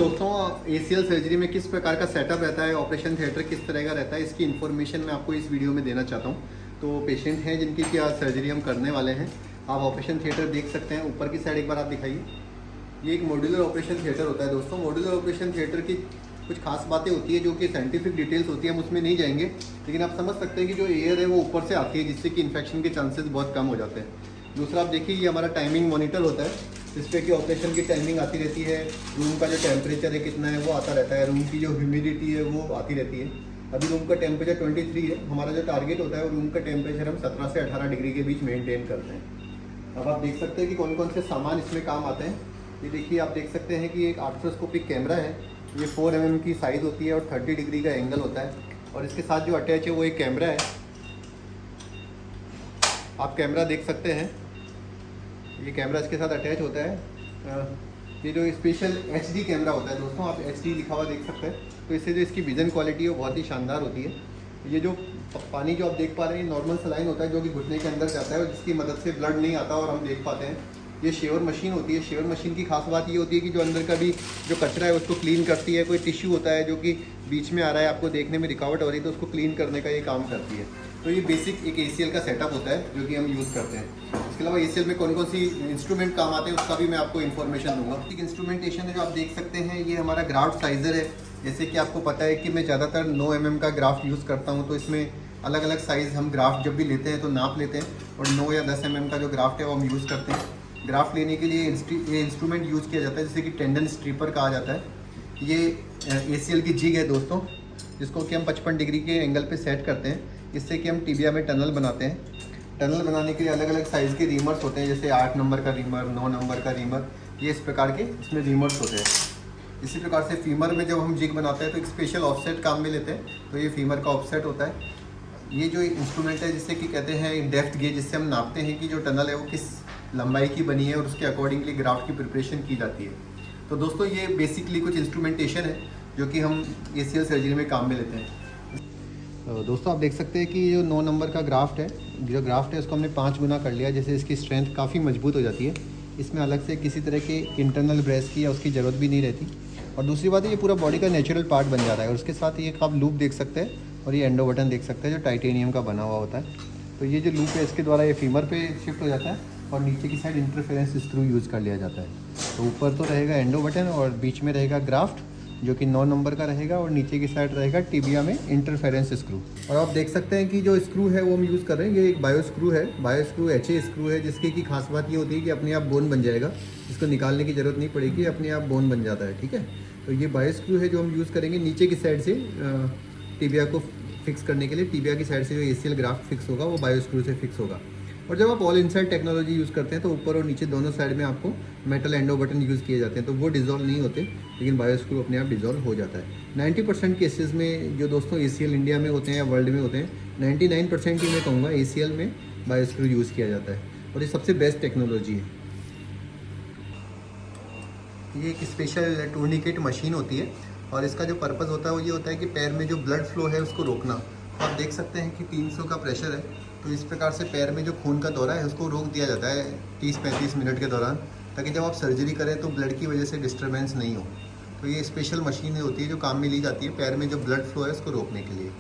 दोस्तों, ACL surgery में किस प्रकार का सेटअप रहता है, ऑपरेशन थिएटर किस तरह का रहता है, इसकी इन्फॉर्मेशन मैं आपको इस वीडियो में देना चाहता हूँ। तो पेशेंट हैं जिनकी क्या सर्जरी हम करने वाले हैं। आप ऑपरेशन थिएटर देख सकते हैं, ऊपर की साइड एक बार आप दिखाइए। ये एक मॉड्यूलर ऑपरेशन थिएटर होता है दोस्तों। मॉड्यूलर ऑपरेशन थिएटर की कुछ खास बातें होती है जो कि साइंटिफिक डिटेल्स होती है, हम उसमें नहीं जाएंगे, लेकिन आप समझ सकते हैं कि जो एयर है वो ऊपर से आती है, जिससे कि इन्फेक्शन के चांसेस बहुत कम हो जाते हैं। दूसरा आप देखिए, ये हमारा टाइमिंग मॉनिटर होता है, जिस पे कि ऑपरेशन की टाइमिंग आती रहती है। रूम का जो टेम्परेचर है कितना है वो आता रहता है, रूम की जो ह्यूमिडिटी है वो आती रहती है। अभी रूम का टेम्परेचर 23 है। हमारा जो टारगेट होता है वो रूम का टेम्परेचर हम 17 से 18 डिग्री के बीच मेंटेन करते हैं। अब आप देख सकते हैं कि कौन कौन से सामान इसमें काम आते हैं। ये देखिए, आप देख सकते हैं कि एक आर्थ्रोस्कोपिक कैमरा है। ये 4 mm की साइज़ होती है और 30 डिग्री का एंगल होता है। और इसके साथ जो अटैच है वो एक कैमरा है। आप कैमरा देख सकते हैं, ये कैमरा इसके साथ अटैच होता है। ये जो स्पेशल HD कैमरा होता है दोस्तों, आप HD लिखा हुआ देख सकते हैं, तो इससे जो इसकी विज़न क्वालिटी है वो बहुत ही शानदार होती है। ये जो पानी जो आप देख पा रहे हैं, नॉर्मल सलाइन होता है जो कि घुटने के अंदर जाता है और जिसकी मदद से ब्लड नहीं आता और हम देख पाते हैं। ये शेवर मशीन होती है। शेवर मशीन की खास बात ये होती है कि जो अंदर का भी जो कचरा है उसको क्लीन करती है। कोई टिश्यू होता है जो कि बीच में आ रहा है, आपको देखने में रुकावट हो रही है, तो उसको क्लीन करने का ये काम करती है। तो ये बेसिक एक ACL का सेटअप होता है जो कि हम यूज़ करते हैं। इसके अलावा ACL में कौन कौन सी इंस्ट्रूमेंट काम आते हैं उसका भी मैं आपको इन्फॉर्मेशन दूंगा। एक इंस्ट्रूमेंटेशन है जो आप देख सकते हैं, ये हमारा ग्राफ्ट साइज़र है। जैसे कि आपको पता है कि मैं ज़्यादातर 9 mm का ग्राफ्ट यूज़ करता हूँ, तो इसमें अलग अलग साइज़ हम ग्राफ्ट जब भी लेते हैं तो नाप लेते हैं और 9 या 10 mm का जो ग्राफ्ट है वो हम यूज़ करते हैं। ग्राफ्ट लेने के लिए ये इंस्ट्रूमेंट यूज़ किया जाता है, जिसे कि टेंडन स्ट्रीपर कहा जाता है। ये ACL की जिग है दोस्तों, जिसको कि हम 55 डिग्री के एंगल पे सेट करते हैं, इससे कि हम टिबिया में टनल बनाते हैं। टनल बनाने के लिए अलग अलग साइज़ के रीमर्स होते हैं, जैसे 8 नंबर का रीमर, 9 नंबर का रीमर, ये इस प्रकार के इसमें रीमर्स होते हैं। इसी प्रकार से फीमर में जब हम जिग बनाते हैं तो एक स्पेशल ऑफसेट काम में लेते हैं, तो ये फीमर का ऑफसेट होता है। ये जो इंस्ट्रूमेंट है जिससे कि कहते हैं डेप्थ गेज, जिससे हम नापते हैं कि जो टनल है वो किस लंबाई की बनी है और उसके अकॉर्डिंगली ग्राफ्ट की प्रिपरेशन की जाती है। तो दोस्तों, ये बेसिकली कुछ इंस्ट्रूमेंटेशन है जो कि हम ACL सर्जरी में काम में लेते हैं। तो दोस्तों, आप देख सकते हैं कि जो 9 नंबर का ग्राफ्ट है, जो ग्राफ्ट है उसको हमने 5 गुना कर लिया, जैसे इसकी स्ट्रेंथ काफ़ी मजबूत हो जाती है। इसमें अलग से किसी तरह के इंटरनल ब्रेस की या उसकी ज़रूरत भी नहीं रहती। और दूसरी बात है, ये पूरा बॉडी का नेचुरल पार्ट बन जाता है। और उसके साथ ये आप लूप देख सकते हैं और ये एंडो बटन देख सकते हैं जो टाइटेनियम का बना हुआ होता है। तो ये जो लूप है इसके द्वारा ये फीमर पे शिफ्ट हो जाता है और नीचे की साइड इंटरफेरेंस स्क्रू यूज़ कर लिया जाता है। तो ऊपर तो रहेगा एंडो बटन और बीच में रहेगा ग्राफ्ट जो कि 9 नंबर का रहेगा और नीचे की साइड रहेगा टिबिया में इंटरफेरेंस स्क्रू। और आप देख सकते हैं कि जो स्क्रू है वो हम यूज़ कर रहे हैं, ये एक बायो स्क्रू है। बायो स्क्रू HA स्क्रू है, जिसकी की खास बात ये होती है कि अपने आप बोन बन जाएगा, इसको निकालने की ज़रूरत नहीं पड़ेगी, अपने आप बोन बन जाता है। ठीक है, तो ये बायो स्क्रू है जो हम यूज़ करेंगे नीचे की साइड से टिबिया को फिक्स करने के लिए। टिबिया की साइड से जो ACL ग्राफ्ट फिक्स होगा वो बायो स्क्रू से फिक्स होगा। और जब आप ऑल इनसाइड टेक्नोलॉजी यूज़ करते हैं तो ऊपर और नीचे दोनों साइड में आपको मेटल एंडो बटन यूज़ किए जाते हैं, तो वो डिज़ोल्व नहीं होते, लेकिन बायो स्क्रू अपने आप डिज़ोल्व हो जाता है। 90% केसेस में जो दोस्तों ACL इंडिया में होते हैं या वर्ल्ड में होते हैं, 99% ही मैं कहूँगा ACL में बायो स्क्रू यूज़ किया जाता है और ये सबसे बेस्ट टेक्नोलॉजी है। ये एक स्पेशल टूर्निकेट मशीन होती है और इसका जो पर्पज़ होता है वो ये होता है कि पैर में जो ब्लड फ्लो है उसको रोकना। तो आप देख सकते हैं कि 300 का प्रेशर है, तो इस प्रकार से पैर में जो खून का दौरा है उसको रोक दिया जाता है 30-35 मिनट के दौरान, ताकि जब आप सर्जरी करें तो ब्लड की वजह से डिस्टर्बेंस नहीं हो। तो ये स्पेशल मशीन होती है जो काम में ली जाती है पैर में जो ब्लड फ्लो है उसको रोकने के लिए।